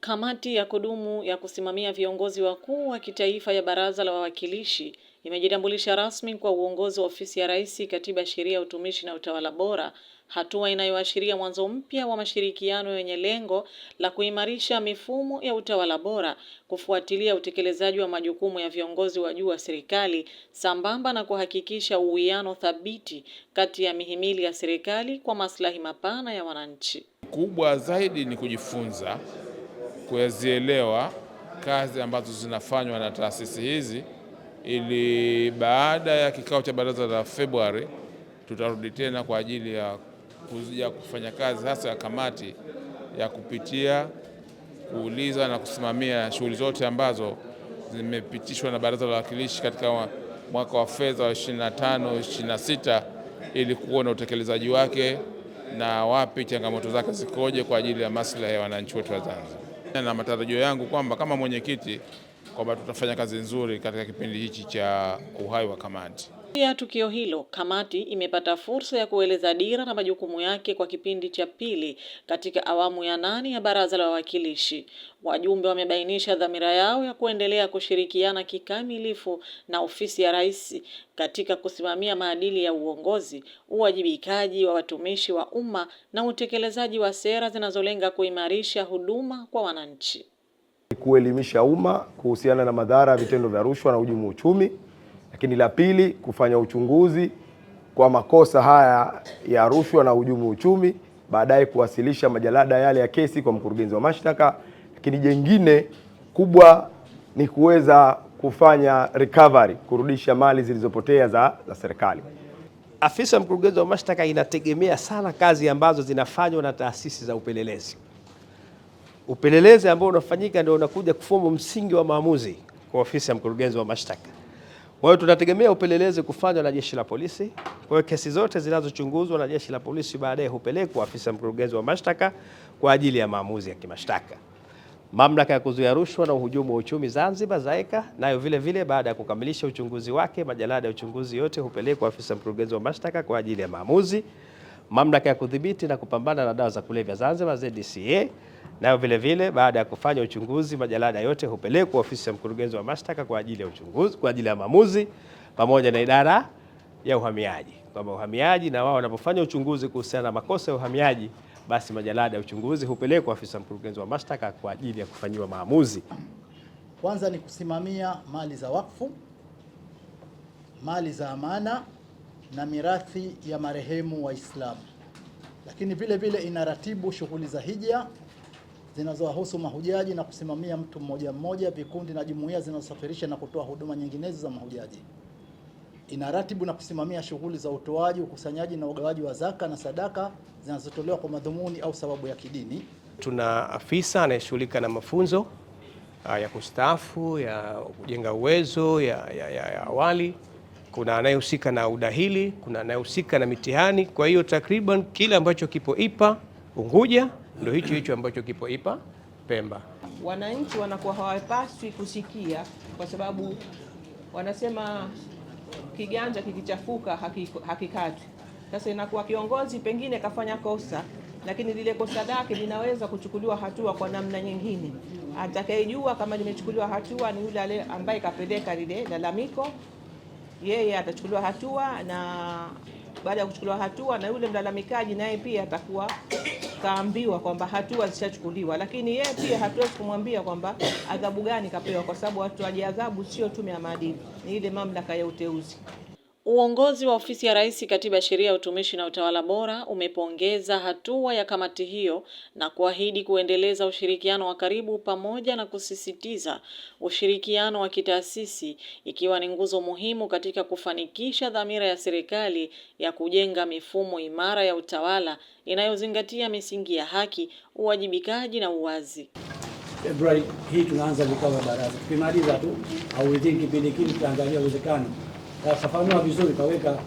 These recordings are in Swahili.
Kamati ya kudumu ya kusimamia viongozi wakuu wa kitaifa ya Baraza la Wawakilishi imejitambulisha rasmi kwa uongozi wa Ofisi ya Rais, Katiba, Sheria, Utumishi na Utawala Bora, hatua inayoashiria mwanzo mpya wa mashirikiano yenye lengo la kuimarisha mifumo ya utawala bora, kufuatilia utekelezaji wa majukumu ya viongozi wa juu wa serikali, sambamba na kuhakikisha uwiano thabiti kati ya mihimili ya serikali kwa maslahi mapana ya wananchi. Kubwa zaidi ni kujifunza kuzielewa kazi ambazo zinafanywa na taasisi hizi, ili baada ya kikao cha baraza la Februari tutarudi tena kwa ajili ya kuja kufanya kazi hasa ya kamati ya kupitia, kuuliza na kusimamia shughuli zote ambazo zimepitishwa na Baraza la Wawakilishi katika mwaka wa fedha wa 25-26 ili kuona utekelezaji wake na wapi changamoto zake zikoje kwa ajili ya maslahi ya wananchi wetu wa Zanzibar. Na matarajio yangu kwamba kama mwenyekiti kwamba tutafanya kazi nzuri katika kipindi hichi cha uhai wa kamati. Pia tukio hilo, kamati imepata fursa ya kueleza dira na majukumu yake kwa kipindi cha pili katika awamu ya 8 ya Baraza la Wawakilishi. Wajumbe wamebainisha dhamira yao ya kuendelea kushirikiana kikamilifu na Ofisi ya Rais katika kusimamia maadili ya uongozi, uwajibikaji wa watumishi wa umma na utekelezaji wa sera zinazolenga kuimarisha huduma kwa wananchi. Kuelimisha umma kuhusiana na madhara ya vitendo vya rushwa na uhujumu uchumi. Lakini la pili, kufanya uchunguzi kwa makosa haya ya rushwa na uhujumu uchumi, baadaye kuwasilisha majalada yale ya kesi kwa mkurugenzi wa mashtaka. Lakini jengine kubwa ni kuweza kufanya recovery, kurudisha mali zilizopotea za serikali. Afisi ya mkurugenzi wa mashtaka inategemea sana kazi ambazo zinafanywa na taasisi za upelelezi. Upelelezi ambao unafanyika ndio unakuja kuform msingi wa maamuzi kwa ofisi ya mkurugenzi wa mashtaka. Kwa hiyo tunategemea upelelezi kufanywa na jeshi la polisi. Kwa hiyo kesi zote zinazochunguzwa na jeshi la polisi baadaye hupelekwa afisa mkurugenzi wa mashtaka kwa ajili ya maamuzi ya kimashtaka. Mamlaka ya kuzuia rushwa na uhujumu wa uchumi Zanzibar ZAECA nayo vile vile baada ya kukamilisha uchunguzi wake, majalada ya uchunguzi yote hupelekwa afisa mkurugenzi wa mashtaka kwa ajili ya maamuzi. Mamlaka ya kudhibiti na kupambana na dawa za kulevya Zanzibar ZDCA nayo vile vile baada ya kufanya uchunguzi, majalada yote hupelekwa ofisi ya mkurugenzi wa mashtaka kwa ajili ya uchunguzi, kwa ajili ya maamuzi, pamoja na idara ya uhamiaji. Kwamba uhamiaji na wao wanapofanya uchunguzi kuhusiana na makosa ya uhamiaji, basi majalada ya uchunguzi hupelekwa ofisi ya mkurugenzi wa mashtaka kwa ajili ya kufanyiwa maamuzi. Kwanza ni kusimamia mali za wakfu, mali za amana na mirathi ya marehemu Waislamu. Lakini vile vile inaratibu shughuli za hija zinazowahusu mahujaji na kusimamia mtu mmoja mmoja, vikundi na jumuiya zinazosafirisha na kutoa huduma nyinginezo za mahujaji. Inaratibu na kusimamia shughuli za utoaji, ukusanyaji na ugawaji wa zaka na sadaka zinazotolewa kwa madhumuni au sababu ya kidini. Tuna afisa anayeshughulika na mafunzo ya kustaafu, ya kujenga uwezo ya awali, kuna anayehusika na udahili, kuna anayehusika na mitihani. Kwa hiyo takriban kile ambacho kipo IPA Unguja ndio hicho ambacho kipo IPA Pemba. Wananchi wanakuwa hawapaswi kusikia, kwa sababu wanasema kiganja kikichafuka hakikatwi. Sasa inakuwa kiongozi pengine kafanya kosa, lakini lile kosa lake linaweza kuchukuliwa hatua kwa namna nyingine. Atakayejua kama limechukuliwa hatua ni yule ambaye kapeleka lile lalamiko, yeye atachukuliwa hatua, na baada ya kuchukuliwa hatua na yule mlalamikaji naye pia atakuwa kaambiwa kwamba hatua zishachukuliwa. Lakini yeye pia hatuwezi kumwambia kwamba adhabu gani kapewa, kwa sababu watu wajiadhabu sio tume ya maadili, ni ile mamlaka ya uteuzi. Uongozi wa Ofisi ya Rais, Katiba, Sheria, Utumishi na Utawala Bora umepongeza hatua ya kamati hiyo na kuahidi kuendeleza ushirikiano wa karibu pamoja na kusisitiza ushirikiano wa kitaasisi, ikiwa ni nguzo muhimu katika kufanikisha dhamira ya serikali ya kujenga mifumo imara ya utawala inayozingatia misingi ya haki, uwajibikaji na uwazi. Februari hii tunaanza vikao vya baraza. Tukimaliza tu au within kipindi kile tutaangalia uwezekano. Tafafanua vizuri, kaweka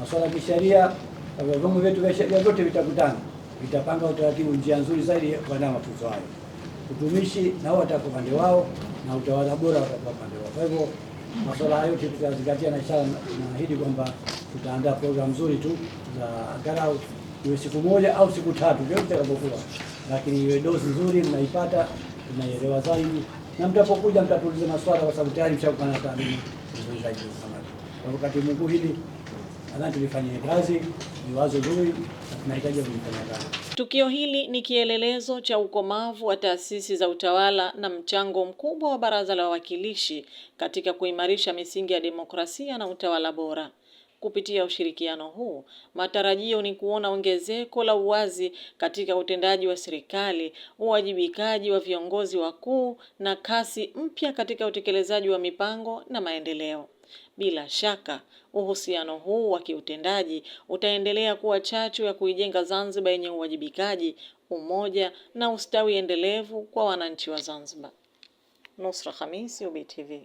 masuala ya kisheria, kwa vyombo vyetu vya sheria vyote vitakutana, vitapanga utaratibu, njia nzuri zaidi kwa mafunzo hayo. Utumishi nao watakuwa upande wao na utawala bora watakuwa upande wao. Kwa hivyo masuala hayo yote tutazingatia, na inshallah naahidi kwamba tutaandaa programu nzuri tu za angalau iwe siku moja au siku tatu, vyote vitakavyokuwa, lakini iwe dozi nzuri mnaipata, mnaielewa zaidi, na mtapokuja mtatuliza maswala, kwa sababu tayari mshakuwa na taarifa nzuri zaidi. Kwa wakati mkuu hili nadhani tulifanyia kazi, ni wazo zuri na tunahitaji kulifanya kazi. Tukio hili ni kielelezo cha ukomavu wa taasisi za utawala na mchango mkubwa wa Baraza la Wawakilishi katika kuimarisha misingi ya demokrasia na utawala bora. Kupitia ushirikiano huu, matarajio ni kuona ongezeko la uwazi katika utendaji wa serikali, uwajibikaji wa viongozi wakuu na kasi mpya katika utekelezaji wa mipango na maendeleo. Bila shaka, uhusiano huu wa kiutendaji utaendelea kuwa chachu ya kuijenga Zanzibar yenye uwajibikaji, umoja na ustawi endelevu kwa wananchi wa Zanzibar. Nusra Khamisi, UBTV.